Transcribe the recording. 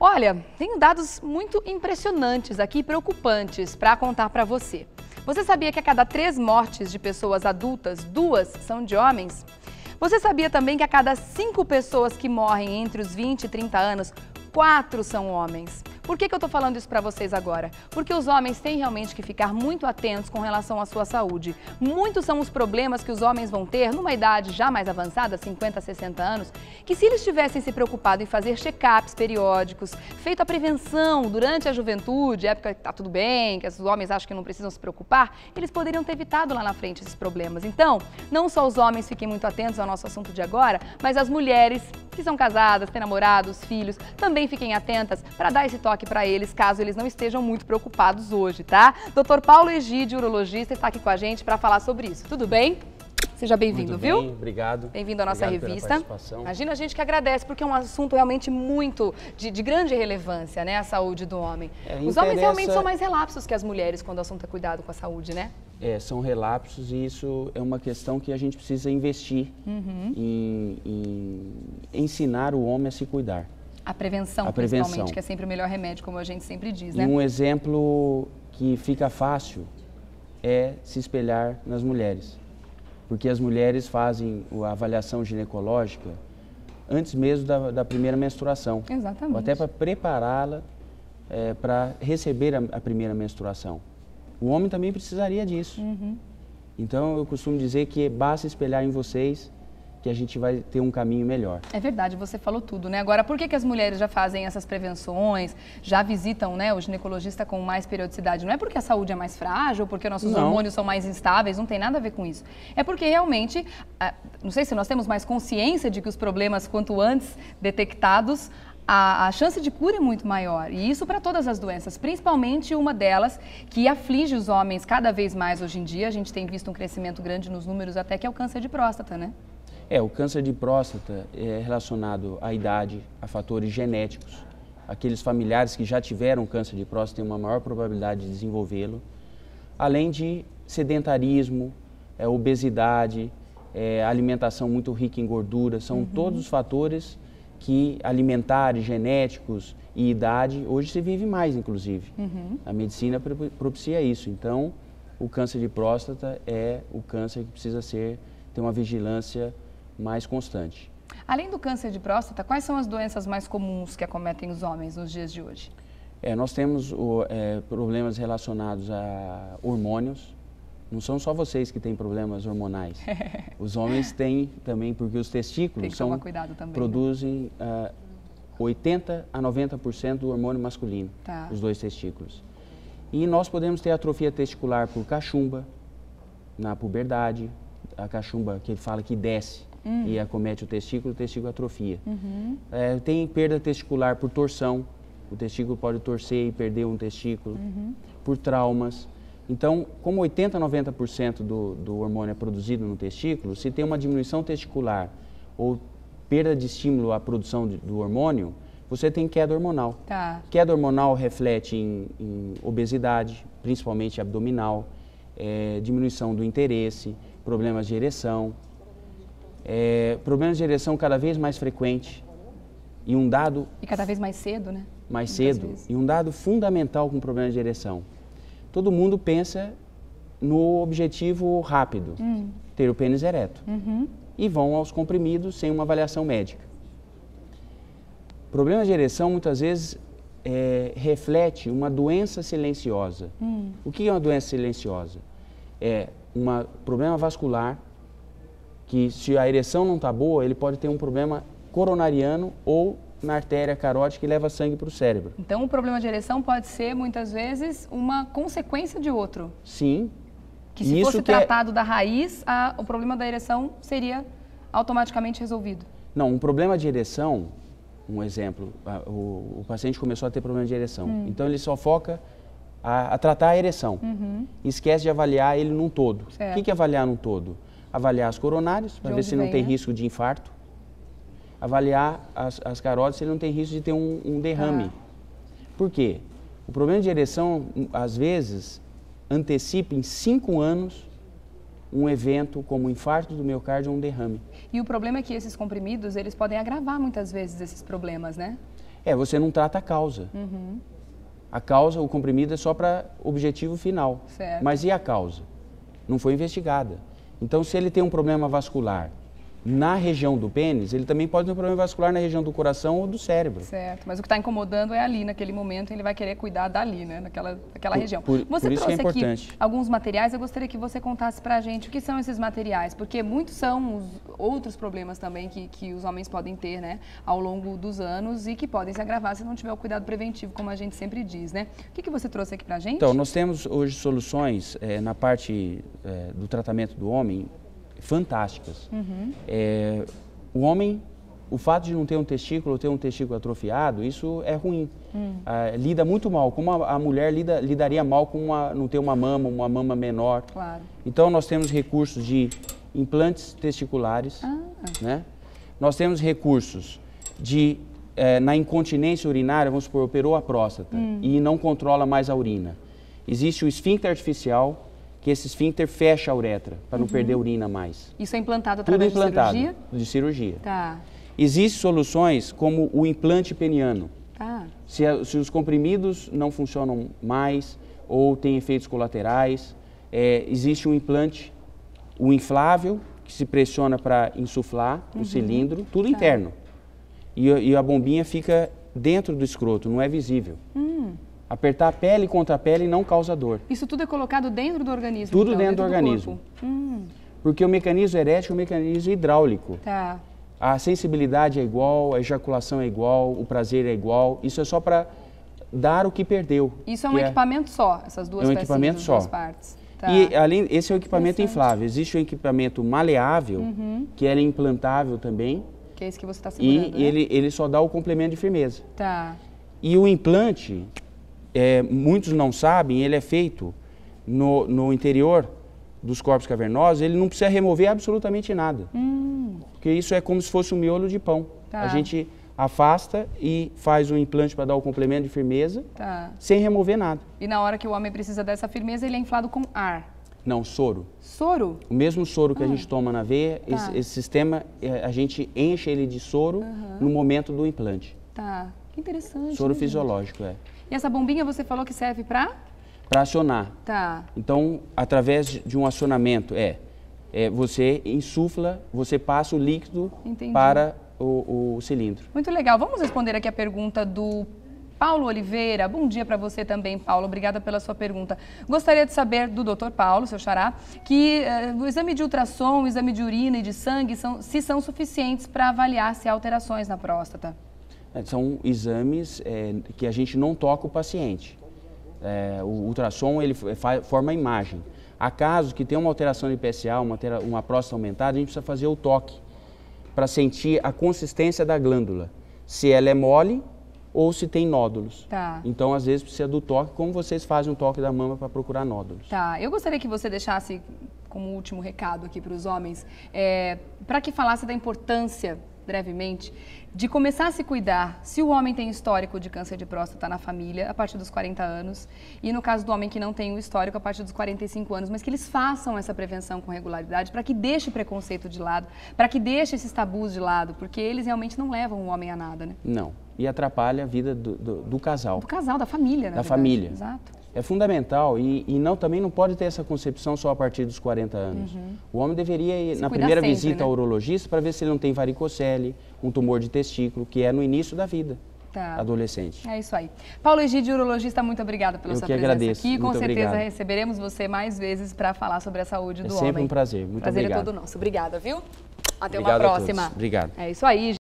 Olha, tenho dados muito impressionantes aqui, preocupantes, para contar para você. Você sabia que a cada 3 mortes de pessoas adultas, 2 são de homens? Você sabia também que a cada 5 pessoas que morrem entre os 20 e 30 anos, 4 são homens? Por que eu estou falando isso para vocês agora? Porque os homens têm realmente que ficar muito atentos com relação à sua saúde. Muitos são os problemas que os homens vão ter numa idade já mais avançada, 50, 60 anos, que se eles tivessem se preocupado em fazer check-ups periódicos, feito a prevenção durante a juventude, época que está tudo bem, que os homens acham que não precisam se preocupar, eles poderiam ter evitado lá na frente esses problemas. Então, não só os homens fiquem muito atentos ao nosso assunto de agora, mas as mulheres que são casadas, têm namorados, filhos, também fiquem atentas para dar esse toque para eles, caso eles não estejam muito preocupados hoje, tá? Dr. Paulo Egídio, urologista, está aqui com a gente para falar sobre isso. Tudo bem? Seja bem-vindo, viu? Bem, obrigado. Bem-vindo à nossa revista. Imagina a gente que agradece, porque é um assunto realmente muito de grande relevância, né? A saúde do homem. Os homens realmente são mais relapsos que as mulheres quando o assunto é cuidado com a saúde, né? São relapsos e isso é uma questão que a gente precisa investir em ensinar o homem a se cuidar. A prevenção, principalmente, que é sempre o melhor remédio, como a gente sempre diz, né? E um exemplo que fica fácil é se espelhar nas mulheres. Porque as mulheres fazem a avaliação ginecológica antes mesmo da primeira menstruação. Exatamente. Ou até para prepará-la para receber a primeira menstruação. O homem também precisaria disso. Então eu costumo dizer que basta espelhar em vocês que a gente vai ter um caminho melhor. É verdade, você falou tudo, né? Agora, por que as mulheres já fazem essas prevenções, já visitam, né, o ginecologista com mais periodicidade? Não é porque a saúde é mais frágil, porque nossos hormônios são mais instáveis, não tem nada a ver com isso. É porque realmente, não sei se nós temos mais consciência de que os problemas, quanto antes detectados, a chance de cura é muito maior. E isso para todas as doenças, principalmente uma delas que aflige os homens cada vez mais hoje em dia. A gente tem visto um crescimento grande nos números até, que é o câncer de próstata, né? O câncer de próstata é relacionado à idade, a fatores genéticos. Aqueles familiares que já tiveram câncer de próstata têm uma maior probabilidade de desenvolvê-lo. Além de sedentarismo, obesidade, alimentação muito rica em gordura, são todos os fatores que alimentares, genéticos e idade, hoje se vive mais, inclusive. A medicina propicia isso. Então, o câncer de próstata é o câncer que precisa ter uma vigilância mais constante. Além do câncer de próstata, quais são as doenças mais comuns que acometem os homens nos dias de hoje? Nós temos problemas relacionados a hormônios. Não são só vocês que têm problemas hormonais. Os homens têm também, porque os testículos produzem 80 a 90% do hormônio masculino, os 2 testículos. E nós podemos ter atrofia testicular por cachumba, na puberdade, a cachumba que ele fala que desce e acomete o testículo atrofia. Tem perda testicular por torção, o testículo pode torcer e perder um testículo, por traumas. Então, como 80 a 90% do hormônio é produzido no testículo, se tem uma diminuição testicular ou perda de estímulo à produção do hormônio, você tem queda hormonal. Queda hormonal reflete em obesidade, principalmente abdominal, diminuição do interesse, problemas de ereção. Problemas de ereção cada vez mais frequente. E cada vez mais cedo, né? Mais cedo. E um dado fundamental com problemas de ereção. Todo mundo pensa no objetivo rápido, ter o pênis ereto. E vão aos comprimidos sem uma avaliação médica. Problemas de ereção muitas vezes reflete uma doença silenciosa. O que é uma doença silenciosa? É um problema vascular que, se a ereção não está boa, ele pode ter um problema coronariano ou na artéria carótida que leva sangue para o cérebro. Então, o problema de ereção pode ser, muitas vezes, uma consequência de outro. Sim. Que se fosse tratado da raiz, o problema da ereção seria automaticamente resolvido. Não, um problema de ereção, um exemplo, o paciente começou a ter problema de ereção. Então, ele só foca a tratar a ereção. Esquece de avaliar ele num todo. O que é avaliar num todo? Avaliar as coronárias, para ver se não tem risco de infarto. Avaliar as carótidas se ele não tem risco de ter um derrame. Por quê? O problema de ereção, às vezes, antecipa em 5 anos um evento como um infarto do miocárdio ou um derrame. E o problema é que esses comprimidos, eles podem agravar muitas vezes esses problemas, né? Você não trata a causa. A causa, o comprimido é só para objetivo final. Certo. Mas e a causa? Não foi investigada. Então, se ele tem um problema vascular na região do pênis, ele também pode ter um problema vascular na região do coração ou do cérebro. Certo, mas o que está incomodando é ali, naquele momento, ele vai querer cuidar dali, né, daquela região. Você trouxe que é importante aqui alguns materiais, eu gostaria que você contasse pra gente o que são esses materiais, porque muitos são os outros problemas também que os homens podem ter, né, ao longo dos anos e que podem se agravar se não tiver o cuidado preventivo, como a gente sempre diz, né. O que você trouxe aqui pra gente? Então, nós temos hoje soluções na parte do tratamento do homem, fantásticas. O homem, o fato de não ter um testículo ou ter um testículo atrofiado, isso é ruim. Lida muito mal, como a mulher lidaria mal com não ter uma mama menor. Claro. Então nós temos recursos de implantes testiculares, né? Nós temos recursos de, na incontinência urinária, vamos supor, operou a próstata e não controla mais a urina. Existe o esfíncter artificial, que esse esfíncter fecha a uretra, para não perder urina mais. Isso é implantado através de cirurgia? De cirurgia. Tá. Existem soluções como o implante peniano. Tá. Se os comprimidos não funcionam mais ou têm efeitos colaterais, existe um implante, o inflável, que se pressiona para insuflar o cilindro, tudo interno. E a bombinha fica dentro do escroto, não é visível. Apertar a pele contra a pele não causa dor. Isso tudo é colocado dentro do organismo? Tudo então, dentro do organismo. Porque o mecanismo erétil é um mecanismo hidráulico. Tá. A sensibilidade é igual, a ejaculação é igual, o prazer é igual. Isso é só para dar o que perdeu. Isso é um equipamento só, essas duas pecinhas, equipamento só. Duas partes. Tá. E além, esse é o equipamento inflável. Existe o equipamento maleável, que é implantável também. Que é esse que você está segurando, E ele só dá o complemento de firmeza. Tá. E o implante, muitos não sabem, ele é feito no interior dos corpos cavernosos, ele não precisa remover absolutamente nada. Porque isso é como se fosse um miolo de pão. Tá. A gente afasta e faz um implante para dar o complemento de firmeza, sem remover nada. E na hora que o homem precisa dessa firmeza, ele é inflado com ar? Não, soro. Soro? O mesmo soro que a gente toma na veia, esse sistema, a gente enche ele de soro no momento do implante. Tá, que interessante. Soro fisiológico, E essa bombinha você falou que serve para? Para acionar. Tá. Então, através de um acionamento, você insufla, você passa o líquido para o cilindro. Muito legal. Vamos responder aqui a pergunta do Paulo Oliveira. Bom dia para você também, Paulo. Obrigada pela sua pergunta. Gostaria de saber do Dr. Paulo, seu xará, que o exame de ultrassom, o exame de urina e de sangue se são suficientes para avaliar se há alterações na próstata. São exames que a gente não toca o paciente. O ultrassom ele forma a imagem. Há casos que tem uma alteração de PSA, uma próstata aumentada, a gente precisa fazer o toque para sentir a consistência da glândula, se ela é mole ou se tem nódulos. Tá. Então, às vezes, precisa do toque, como vocês fazem um toque da mama para procurar nódulos. Tá, eu gostaria que você deixasse como último recado aqui para os homens, para que falasse da importância, brevemente, de começar a se cuidar se o homem tem histórico de câncer de próstata na família a partir dos 40 anos e no caso do homem que não tem o histórico a partir dos 45 anos, mas que eles façam essa prevenção com regularidade para que deixe preconceito de lado, para que deixe esses tabus de lado, porque eles realmente não levam o homem a nada, né? Não, e atrapalha a vida do casal. Do casal, da família, né? Da família. Exato. É fundamental e também não pode ter essa concepção só a partir dos 40 anos. O homem deveria ir na primeira visita ao urologista para ver se ele não tem varicocele, um tumor de testículo, que é no início da vida adolescente. É isso aí. Paulo Egídio, urologista, muito obrigada pela sua presença agradeço. aqui. Com certeza obrigado. Receberemos você mais vezes para falar sobre a saúde do homem. É sempre um prazer. Muito prazer obrigado. Prazer é todo nosso. Obrigada, viu? Até Obrigado uma próxima. Obrigado. É isso aí.